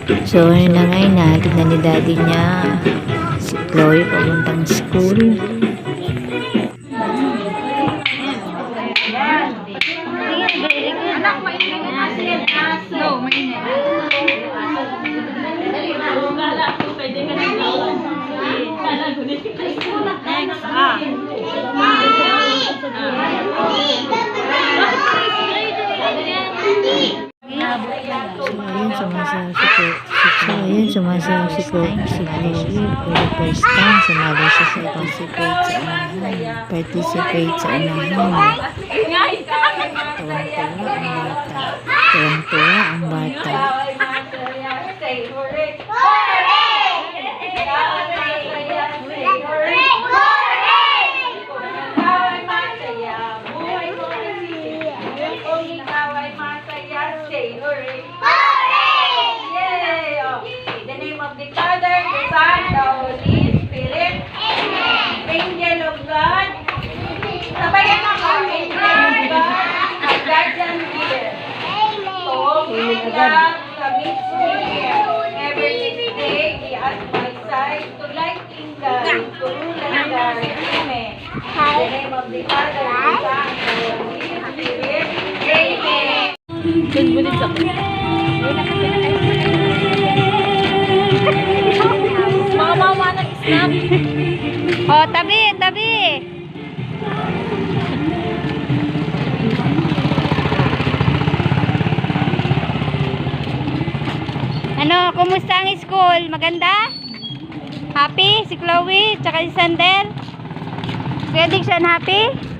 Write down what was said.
So, ayun na nga, inahatid na ni daddy niya si Chloe papuntang school. Ayun, sumasayaw si Chloe for the first time. Sumali siya sa participate sa unahan. Tuwang-tuwa ang bata. Mama nag-snap. Oh, tabi, tabi. Ano, kumusta ang school? Maganda? Happy si Chloe, tsaka si Sandel? Kuya Dixon, happy?